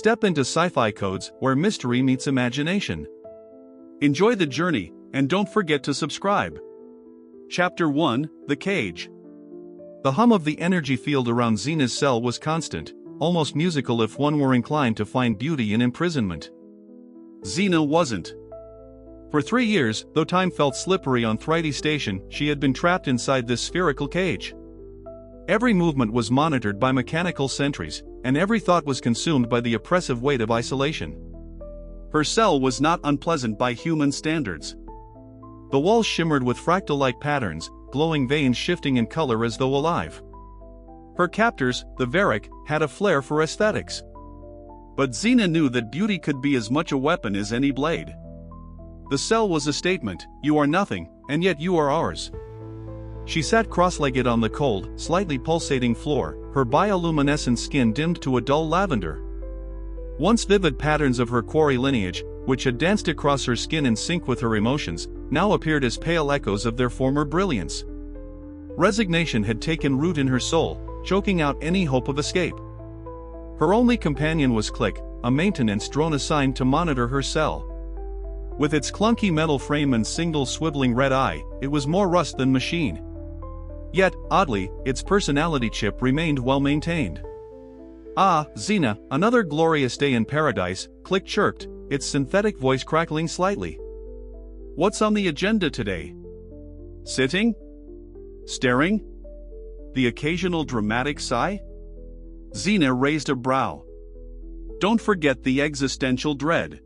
Step into Sci-Fi codes where mystery meets imagination. Enjoy the journey, and don't forget to subscribe. Chapter 1: The Cage. The hum of the energy field around Zena's cell was constant, almost musical if one were inclined to find beauty in imprisonment. Zena wasn't. For 3 years, though time felt slippery on Thrity Station, she had been trapped inside this spherical cage. Every movement was monitored by mechanical sentries, and every thought was consumed by the oppressive weight of isolation. Her cell was not unpleasant by human standards. The walls shimmered with fractal-like patterns, glowing veins shifting in color as though alive. Her captors, the Verac, had a flair for aesthetics. But Zena knew that beauty could be as much a weapon as any blade. The cell was a statement: you are nothing, and yet you are ours. She sat cross-legged on the cold, slightly pulsating floor, her bioluminescent skin dimmed to a dull lavender. Once vivid patterns of her quarry lineage, which had danced across her skin in sync with her emotions, now appeared as pale echoes of their former brilliance. Resignation had taken root in her soul, choking out any hope of escape. Her only companion was Click, a maintenance drone assigned to monitor her cell. With its clunky metal frame and single swiveling red eye, it was more rust than machine. Yet, oddly, its personality chip remained well-maintained. "Ah, Zena, another glorious day in paradise," Click chirped, its synthetic voice crackling slightly. "What's on the agenda today? Sitting? Staring? The occasional dramatic sigh?" Zena raised a brow. "Don't forget the existential dread.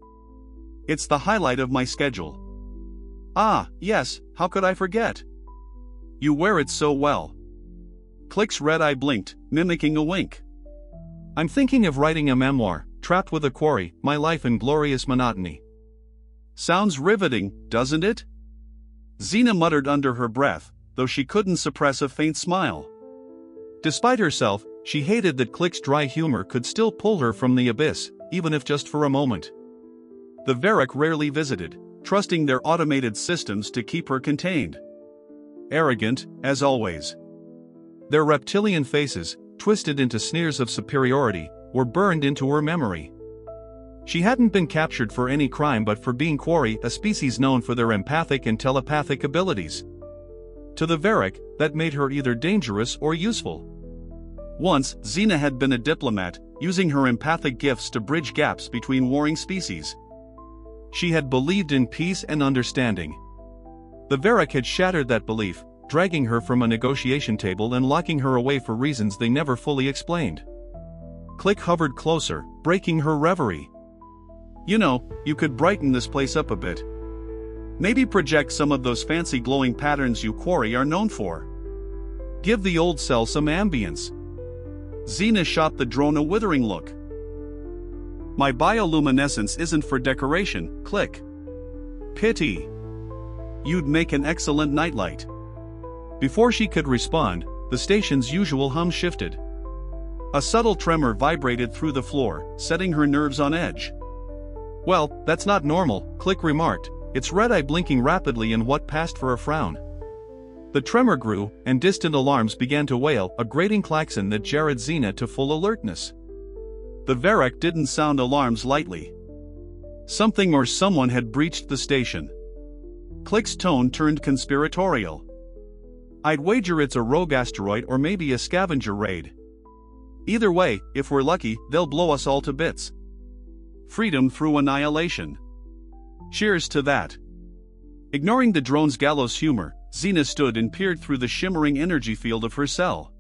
It's the highlight of my schedule." "Ah, yes, how could I forget? You wear it so well." Click's red eye blinked, mimicking a wink. "I'm thinking of writing a memoir, Trapped with a Quarry, My Life in Glorious Monotony." "Sounds riveting, doesn't it?" Zena muttered under her breath, though she couldn't suppress a faint smile. Despite herself, she hated that Click's dry humor could still pull her from the abyss, even if just for a moment. The Verac rarely visited, trusting their automated systems to keep her contained. Arrogant, as always. Their reptilian faces, twisted into sneers of superiority, were burned into her memory. She hadn't been captured for any crime but for being Quarry, a species known for their empathic and telepathic abilities. To the Verac, that made her either dangerous or useful. Once, Zena had been a diplomat, using her empathic gifts to bridge gaps between warring species. She had believed in peace and understanding. The Verac had shattered that belief, dragging her from a negotiation table and locking her away for reasons they never fully explained. Click hovered closer, breaking her reverie. "You know, you could brighten this place up a bit. Maybe project some of those fancy glowing patterns you Quarry are known for. Give the old cell some ambience." Zena shot the drone a withering look. "My bioluminescence isn't for decoration, Click." "Pity. You'd make an excellent nightlight." Before she could respond, the station's usual hum shifted. A subtle tremor vibrated through the floor, setting her nerves on edge. "Well, that's not normal," Click remarked, its red eye blinking rapidly in what passed for a frown. The tremor grew, and distant alarms began to wail, a grating klaxon that jarred Zena to full alertness. The Verac didn't sound alarms lightly. Something or someone had breached the station. Click's tone turned conspiratorial. "I'd wager it's a rogue asteroid or maybe a scavenger raid. Either way, if we're lucky, they'll blow us all to bits. Freedom through annihilation. Cheers to that." Ignoring the drone's gallows humor, Zena stood and peered through the shimmering energy field of her cell.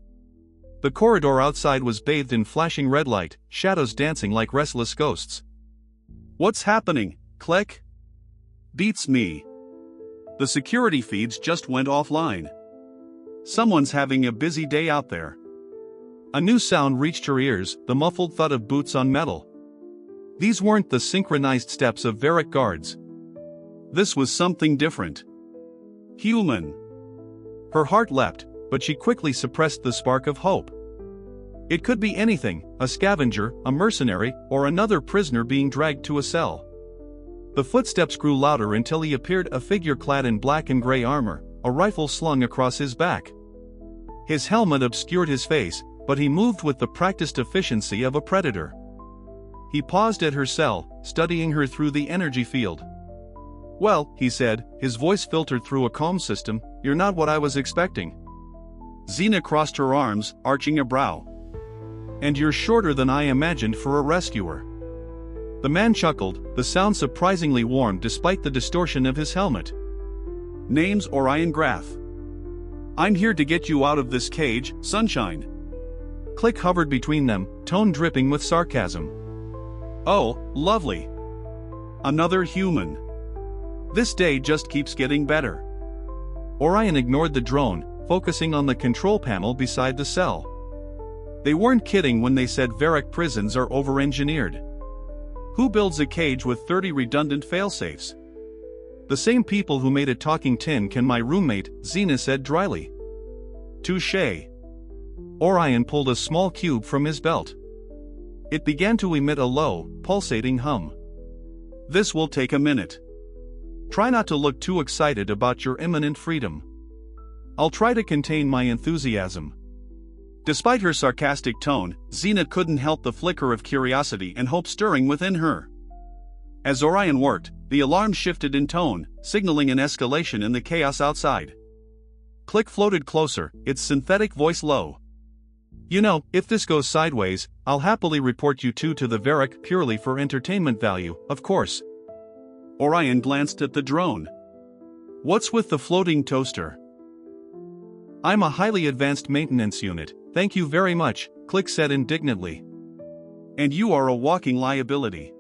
The corridor outside was bathed in flashing red light, shadows dancing like restless ghosts. "What's happening, Click?" "Beats me. The security feeds just went offline. Someone's having a busy day out there." A new sound reached her ears, the muffled thud of boots on metal. These weren't the synchronized steps of Verac guards. This was something different. Human. Her heart leapt, but she quickly suppressed the spark of hope. It could be anything: a scavenger, a mercenary, or another prisoner being dragged to a cell. The footsteps grew louder until he appeared, a figure clad in black and gray armor, a rifle slung across his back. His helmet obscured his face, but he moved with the practiced efficiency of a predator. He paused at her cell, studying her through the energy field. "Well," he said, his voice filtered through a calm system, "you're not what I was expecting." Zena crossed her arms, arching a brow. "And you're shorter than I imagined for a rescuer." The man chuckled, the sound surprisingly warm despite the distortion of his helmet. "Name's Orion Graff. I'm here to get you out of this cage, sunshine." Click hovered between them, tone dripping with sarcasm. "Oh, lovely. Another human. This day just keeps getting better." Orion ignored the drone, focusing on the control panel beside the cell. They weren't kidding when they said Verac prisons are over-engineered. Who builds a cage with 30 redundant failsafes? "The same people who made a talking tin can, my roommate," Zena said dryly. "Touché." Orion pulled a small cube from his belt. It began to emit a low, pulsating hum. "This will take a minute. Try not to look too excited about your imminent freedom." "I'll try to contain my enthusiasm." Despite her sarcastic tone, Zena couldn't help the flicker of curiosity and hope stirring within her. As Orion worked, the alarm shifted in tone, signaling an escalation in the chaos outside. Click floated closer, its synthetic voice low. "You know, if this goes sideways, I'll happily report you two to the Verac purely for entertainment value, of course." Orion glanced at the drone. "What's with the floating toaster?" "I'm a highly advanced maintenance unit, thank you very much," Click said indignantly. "And you are a walking liability."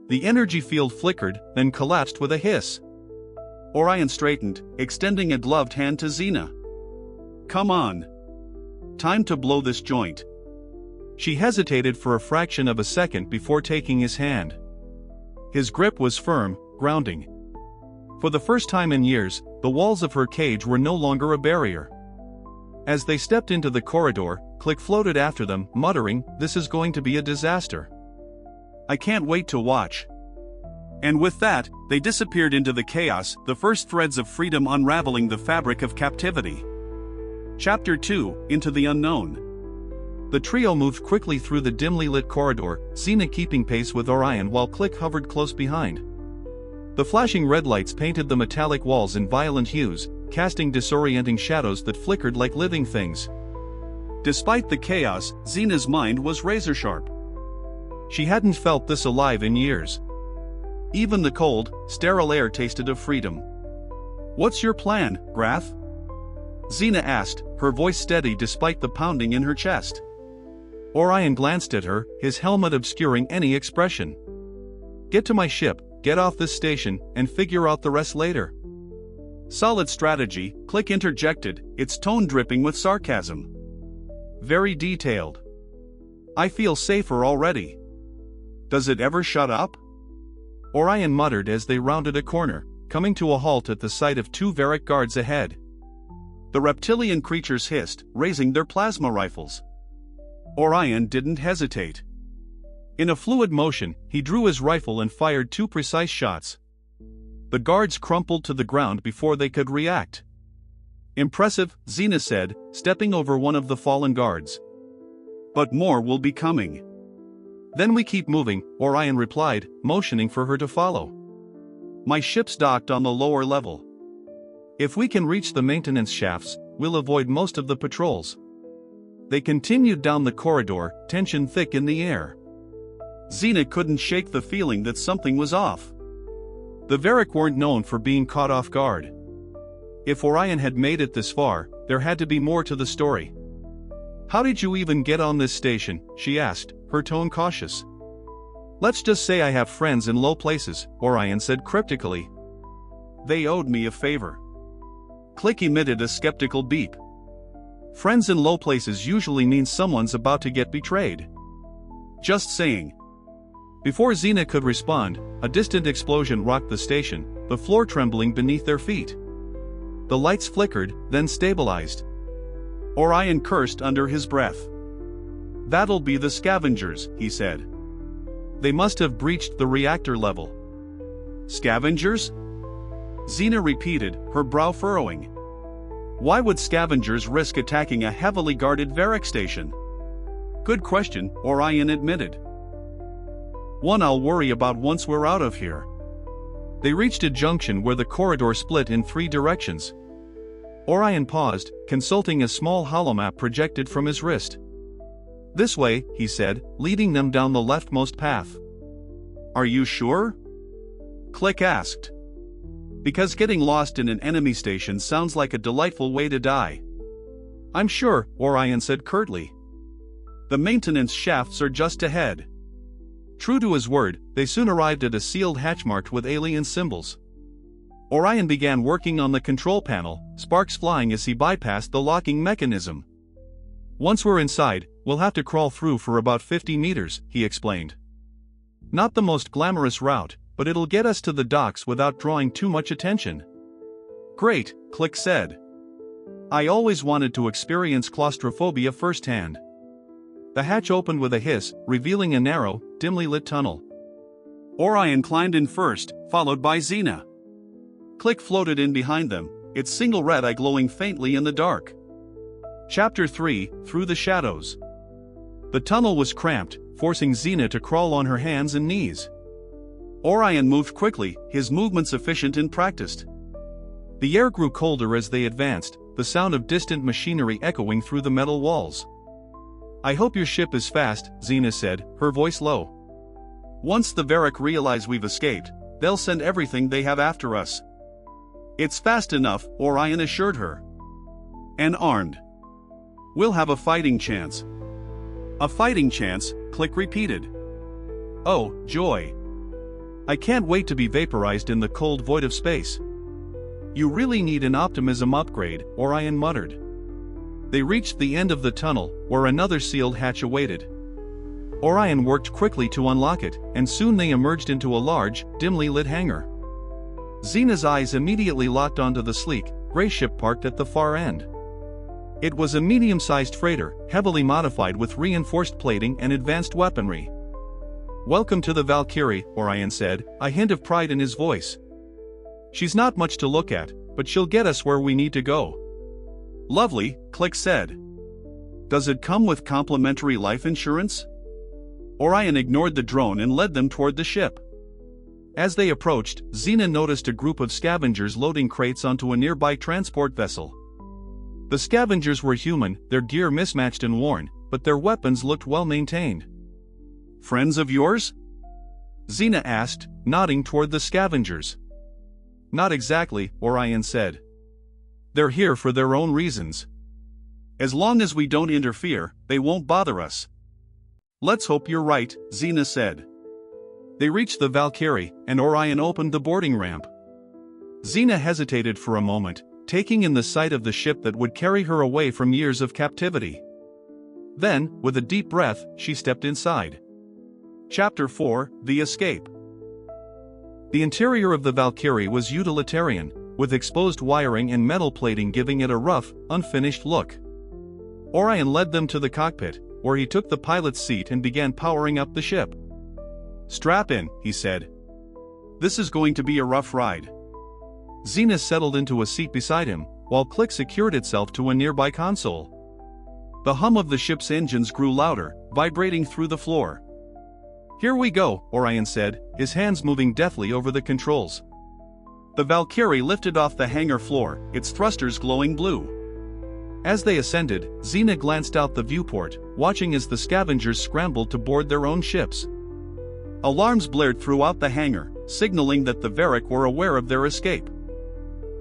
The energy field flickered, then collapsed with a hiss. Orion straightened, extending a gloved hand to Zena. "Come on. Time to blow this joint." She hesitated for a fraction of a second before taking his hand. His grip was firm, grounding. For the first time in years, the walls of her cage were no longer a barrier. As they stepped into the corridor, Click floated after them, muttering, "This is going to be a disaster. I can't wait to watch." And with that, they disappeared into the chaos, the first threads of freedom unraveling the fabric of captivity. Chapter 2, Into the Unknown. The trio moved quickly through the dimly lit corridor, Zena keeping pace with Orion while Click hovered close behind. The flashing red lights painted the metallic walls in violent hues, casting disorienting shadows that flickered like living things. Despite the chaos, Zena's mind was razor-sharp. She hadn't felt this alive in years. Even the cold, sterile air tasted of freedom. "What's your plan, Graff?" Zena asked, her voice steady despite the pounding in her chest. Orion glanced at her, his helmet obscuring any expression. "Get to my ship, get off this station, and figure out the rest later." "Solid strategy," Click interjected, its tone dripping with sarcasm. "Very detailed. I feel safer already." "Does it ever shut up?" Orion muttered as they rounded a corner, coming to a halt at the sight of two Verac guards ahead. The reptilian creatures hissed, raising their plasma rifles. Orion didn't hesitate. In a fluid motion, he drew his rifle and fired two precise shots. The guards crumpled to the ground before they could react. "Impressive," Zena said, stepping over one of the fallen guards. "But more will be coming." "Then we keep moving," Orion replied, motioning for her to follow. "My ship's docked on the lower level. If we can reach the maintenance shafts, we'll avoid most of the patrols." They continued down the corridor, tension thick in the air. Zena couldn't shake the feeling that something was off. The Verac weren't known for being caught off guard. If Orion had made it this far, there had to be more to the story. "How did you even get on this station?" she asked, her tone cautious. "Let's just say I have friends in low places," Orion said cryptically. "They owed me a favor." Click emitted a skeptical beep. Friends in low places usually means someone's about to get betrayed. "Just saying." Before Zena could respond, a distant explosion rocked the station, the floor trembling beneath their feet. The lights flickered, then stabilized. Orion cursed under his breath. "That'll be the scavengers," he said. "They must have breached the reactor level." "Scavengers?" Zena repeated, her brow furrowing. Why would scavengers risk attacking a heavily guarded Verac station? "Good question," Orion admitted. One I'll worry about once we're out of here. They reached a junction where the corridor split in 3 directions. Orion paused, consulting a small holomap projected from his wrist. "This way," he said, leading them down the leftmost path. "Are you sure?" Click asked. "Because getting lost in an enemy station sounds like a delightful way to die." "I'm sure," Orion said curtly. "The maintenance shafts are just ahead." True to his word, they soon arrived at a sealed hatch marked with alien symbols. Orion began working on the control panel, sparks flying as he bypassed the locking mechanism. "Once we're inside, we'll have to crawl through for about 50 meters, he explained. "Not the most glamorous route, but it'll get us to the docks without drawing too much attention." "Great," Click said. "I always wanted to experience claustrophobia firsthand." The hatch opened with a hiss, revealing a narrow, dimly lit tunnel. Orion climbed in first, followed by Zena. Click floated in behind them, its single red eye glowing faintly in the dark. Chapter 3, Through the Shadows. The tunnel was cramped, forcing Zena to crawl on her hands and knees. Orion moved quickly, his movements efficient and practiced. The air grew colder as they advanced, the sound of distant machinery echoing through the metal walls. "I hope your ship is fast," Zena said, her voice low. "Once the Verac realize we've escaped, they'll send everything they have after us." "It's fast enough," Orion assured her. "And armed. We'll have a fighting chance." "A fighting chance," Click repeated. "Oh, joy. I can't wait to be vaporized in the cold void of space." "You really need an optimism upgrade," Orion muttered. They reached the end of the tunnel, where another sealed hatch awaited. Orion worked quickly to unlock it, and soon they emerged into a large, dimly lit hangar. Zena's eyes immediately locked onto the sleek, gray ship parked at the far end. It was a medium-sized freighter, heavily modified with reinforced plating and advanced weaponry. "Welcome to the Valkyrie," Orion said, a hint of pride in his voice. "She's not much to look at, but she'll get us where we need to go." "Lovely," Click said. "Does it come with complimentary life insurance?" Orion ignored the drone and led them toward the ship. As they approached, Zena noticed a group of scavengers loading crates onto a nearby transport vessel. The scavengers were human, their gear mismatched and worn, but their weapons looked well maintained. "Friends of yours?" Zena asked, nodding toward the scavengers. "Not exactly," Orion said. "They're here for their own reasons. As long as we don't interfere, they won't bother us." "Let's hope you're right," Zena said. They reached the Valkyrie, and Orion opened the boarding ramp. Zena hesitated for a moment, taking in the sight of the ship that would carry her away from years of captivity. Then, with a deep breath, she stepped inside. Chapter 4, The Escape. The interior of the Valkyrie was utilitarian, with exposed wiring and metal plating giving it a rough, unfinished look. Orion led them to the cockpit, where he took the pilot's seat and began powering up the ship. "Strap in," he said. "This is going to be a rough ride." Zena settled into a seat beside him, while Click secured itself to a nearby console. The hum of the ship's engines grew louder, vibrating through the floor. "Here we go," Orion said, his hands moving deftly over the controls. The Valkyrie lifted off the hangar floor, its thrusters glowing blue. As they ascended, Zena glanced out the viewport, watching as the scavengers scrambled to board their own ships. Alarms blared throughout the hangar, signaling that the Verac were aware of their escape.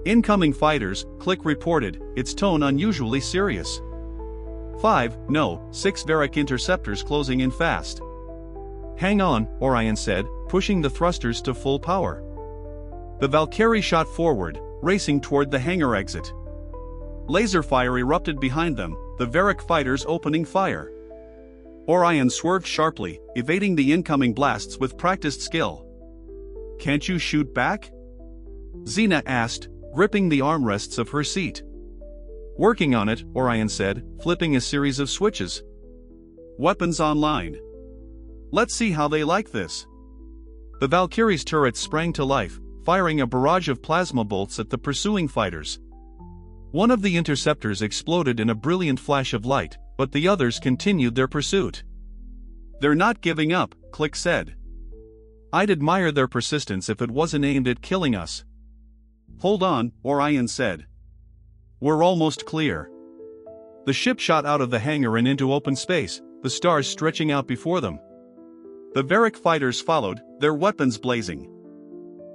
"Incoming fighters," Click reported, its tone unusually serious. 6 Verac interceptors closing in fast." "Hang on," Orion said, pushing the thrusters to full power. The Valkyrie shot forward, racing toward the hangar exit. Laser fire erupted behind them, the Verac fighters opening fire. Orion swerved sharply, evading the incoming blasts with practiced skill. "Can't you shoot back?" Zena asked, gripping the armrests of her seat. "Working on it," Orion said, flipping a series of switches. "Weapons online. Let's see how they like this." The Valkyrie's turrets sprang to life, firing a barrage of plasma bolts at the pursuing fighters. One of the interceptors exploded in a brilliant flash of light, but the others continued their pursuit. "They're not giving up," Click said. I'd admire their persistence if it wasn't aimed at killing us. Hold on, Orion said. We're almost clear. The ship shot out of the hangar and into open space, the stars stretching out before them. The Verac fighters followed, their weapons blazing.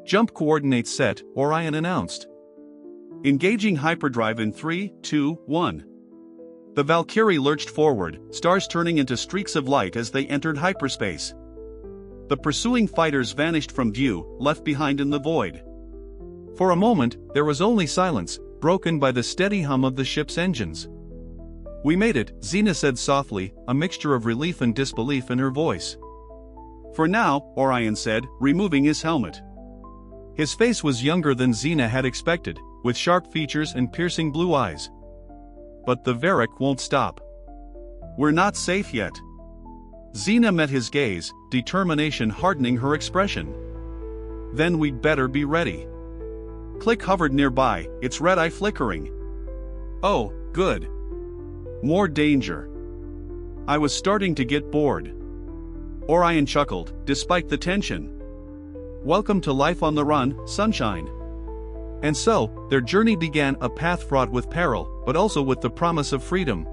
Jump coordinates set, Orion announced. Engaging hyperdrive in 3, 2, 1. The Valkyrie lurched forward, stars turning into streaks of light as they entered hyperspace. The pursuing fighters vanished from view, left behind in the void. For a moment, there was only silence, broken by the steady hum of the ship's engines. We made it, Zena said softly, a mixture of relief and disbelief in her voice. For now, Orion said, removing his helmet. His face was younger than Zena had expected, with sharp features and piercing blue eyes. But the Verac won't stop. We're not safe yet. Zena met his gaze, determination hardening her expression. Then we'd better be ready. Click hovered nearby, its red eye flickering. Oh, good. More danger. I was starting to get bored. Orion chuckled, despite the tension. Welcome to life on the run, sunshine. And so, their journey began, a path fraught with peril, but also with the promise of freedom.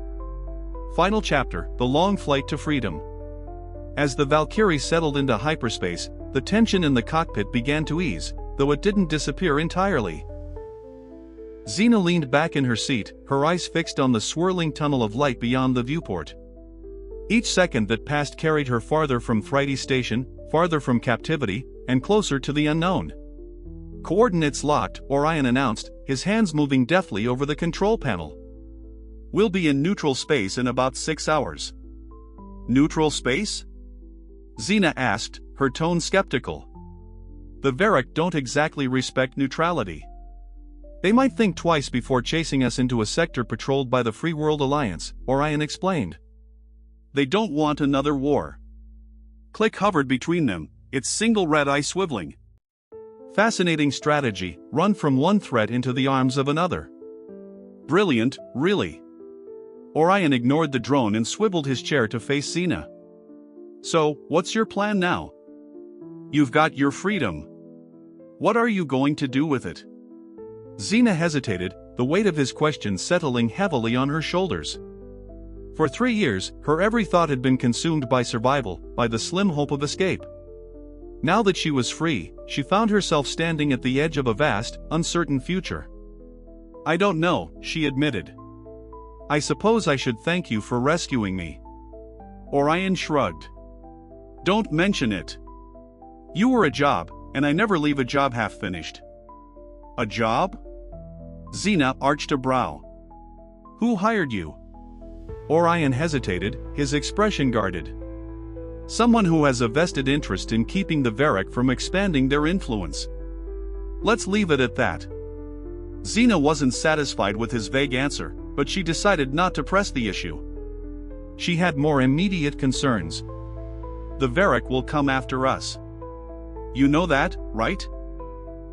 Final chapter, the long flight to freedom. As the Valkyrie settled into hyperspace, the tension in the cockpit began to ease, though it didn't disappear entirely. Zena leaned back in her seat, her eyes fixed on the swirling tunnel of light beyond the viewport. Each second that passed carried her farther from Thrity Station, farther from captivity, and closer to the unknown. Coordinates locked, Orion announced, his hands moving deftly over the control panel. We'll be in neutral space in about 6 hours. Neutral space? Zena asked, her tone skeptical. The Verac don't exactly respect neutrality. They might think twice before chasing us into a sector patrolled by the Free World Alliance, Orion explained. They don't want another war. Click hovered between them, its single red eye swiveling. Fascinating strategy, run from one threat into the arms of another. Brilliant, really. Orion ignored the drone and swiveled his chair to face Zena. So, what's your plan now? You've got your freedom. What are you going to do with it? Zena hesitated, the weight of his question settling heavily on her shoulders. For 3 years, her every thought had been consumed by survival, by the slim hope of escape. Now that she was free, she found herself standing at the edge of a vast, uncertain future. I don't know, she admitted. I suppose I should thank you for rescuing me. Orion shrugged. Don't mention it. You were a job, and I never leave a job half finished. A job? Zena arched a brow. Who hired you? Orion hesitated, his expression guarded. Someone who has a vested interest in keeping the Verac from expanding their influence. Let's leave it at that. Zena wasn't satisfied with his vague answer, but she decided not to press the issue. She had more immediate concerns. The Verac will come after us. You know that, right?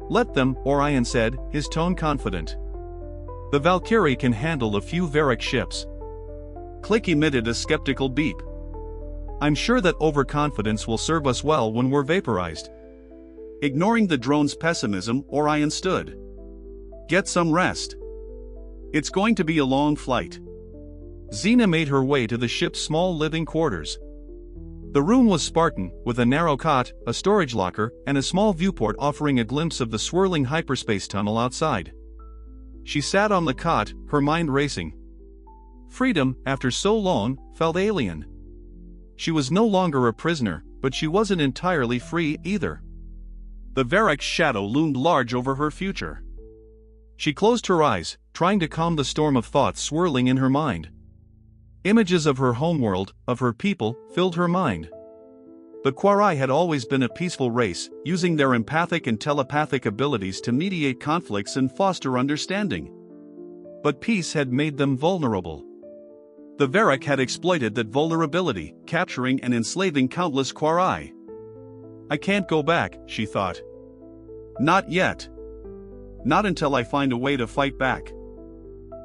Let them, Orion said, his tone confident. The Valkyrie can handle a few Verac ships. Click emitted a skeptical beep. I'm sure that overconfidence will serve us well when we're vaporized. Ignoring the drone's pessimism, Orion stood. Get some rest. It's going to be a long flight. Zena made her way to the ship's small living quarters. The room was Spartan, with a narrow cot, a storage locker, and a small viewport offering a glimpse of the swirling hyperspace tunnel outside. She sat on the cot, her mind racing. Freedom, after so long, felt alien. She was no longer a prisoner, but she wasn't entirely free either. The Verac's shadow loomed large over her future. She closed her eyes, trying to calm the storm of thoughts swirling in her mind. Images of her homeworld, of her people, filled her mind. The Quarai had always been a peaceful race, using their empathic and telepathic abilities to mediate conflicts and foster understanding. But peace had made them vulnerable. The Verac had exploited that vulnerability, capturing and enslaving countless Quarai. I can't go back, she thought. Not yet. Not until I find a way to fight back.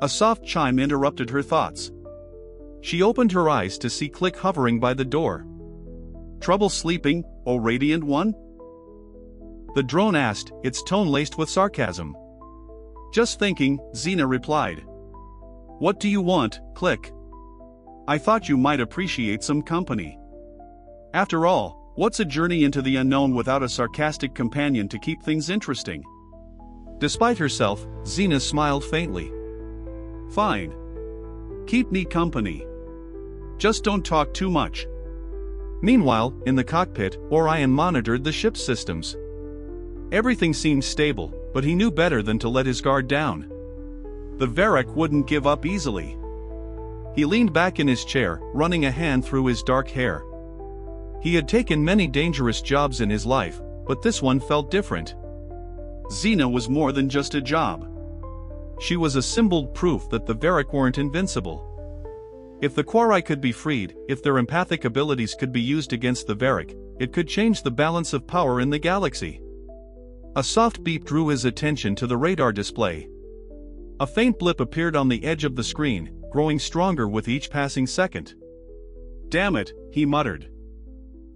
A soft chime interrupted her thoughts. She opened her eyes to see Click hovering by the door. Trouble sleeping, O Radiant One? the drone asked, its tone laced with sarcasm. Just thinking, Zena replied. What do you want, Click? I thought you might appreciate some company. After all, what's a journey into the unknown without a sarcastic companion to keep things interesting? Despite herself, Zena smiled faintly. Fine. Keep me company. Just don't talk too much. Meanwhile, in the cockpit, Orion monitored the ship's systems. Everything seemed stable, but he knew better than to let his guard down. The Verac wouldn't give up easily. He leaned back in his chair, running a hand through his dark hair. He had taken many dangerous jobs in his life, but this one felt different. Zena was more than just a job. She was a symboled proof that the Verac weren't invincible. If the Quarai could be freed, if their empathic abilities could be used against the Verac, it could change the balance of power in the galaxy. A soft beep drew his attention to the radar display. A faint blip appeared on the edge of the screen, growing stronger with each passing second. Damn it, he muttered.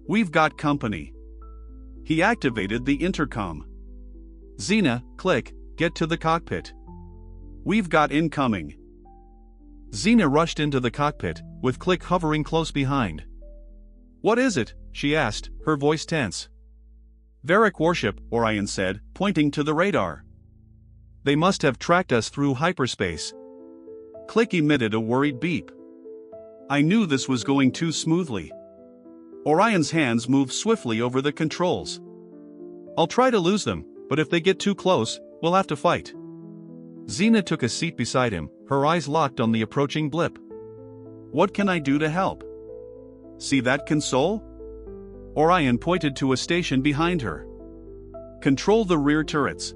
We've got company. He activated the intercom. Zena, Click, get to the cockpit. We've got incoming. Zena rushed into the cockpit, with Click hovering close behind. What is it? She asked, her voice tense. Verac warship, Orion said, pointing to the radar. They must have tracked us through hyperspace. Click emitted a worried beep. I knew this was going too smoothly. Orion's hands moved swiftly over the controls. I'll try to lose them, but if they get too close, we'll have to fight. Zena took a seat beside him, her eyes locked on the approaching blip. What can I do to help? See that console? Orion pointed to a station behind her. Control the rear turrets.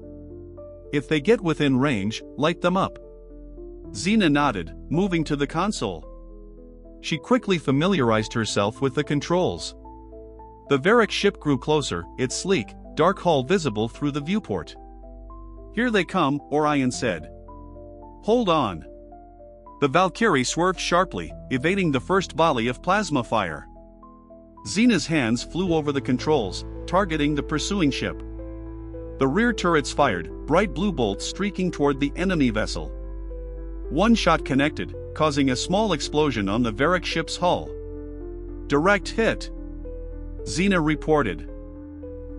If they get within range, light them up. Zena nodded, moving to the console. She quickly familiarized herself with the controls. The Verac ship grew closer, its sleek, dark hull visible through the viewport. Here they come, Orion said. Hold on. The Valkyrie swerved sharply, evading the first volley of plasma fire. Zena's hands flew over the controls, targeting the pursuing ship. The rear turrets fired, bright blue bolts streaking toward the enemy vessel. One shot connected, causing a small explosion on the Verac ship's hull. Direct hit. Zena reported.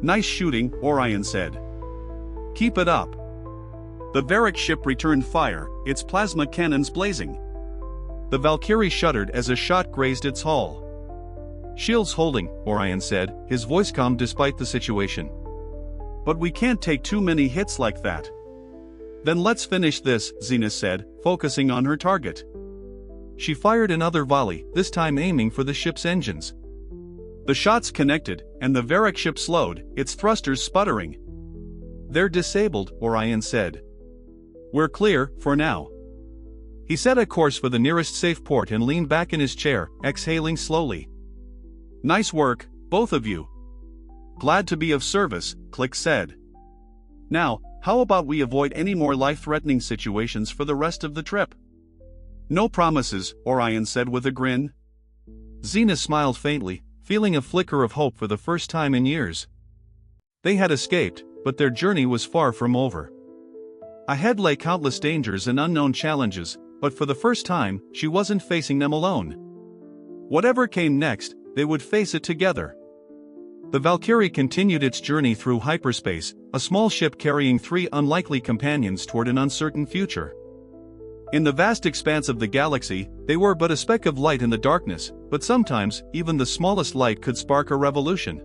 Nice shooting, Orion said. Keep it up. The Verac ship returned fire, its plasma cannons blazing. The Valkyrie shuddered as a shot grazed its hull. Shields holding, Orion said, his voice calm despite the situation. But we can't take too many hits like that. Then let's finish this, Zena said, focusing on her target. She fired another volley, this time aiming for the ship's engines. The shots connected, and the Verac ship slowed, its thrusters sputtering. They're disabled, Orion said. We're clear, for now. He set a course for the nearest safe port and leaned back in his chair, exhaling slowly. Nice work, both of you. Glad to be of service, Click said. Now, how about we avoid any more life-threatening situations for the rest of the trip? No promises, Orion said with a grin. Zena smiled faintly, feeling a flicker of hope for the first time in years. They had escaped, but their journey was far from over. Ahead lay countless dangers and unknown challenges, but for the first time, she wasn't facing them alone. Whatever came next, they would face it together. The Valkyrie continued its journey through hyperspace, a small ship carrying 3 unlikely companions toward an uncertain future. In the vast expanse of the galaxy, they were but a speck of light in the darkness, but sometimes, even the smallest light could spark a revolution.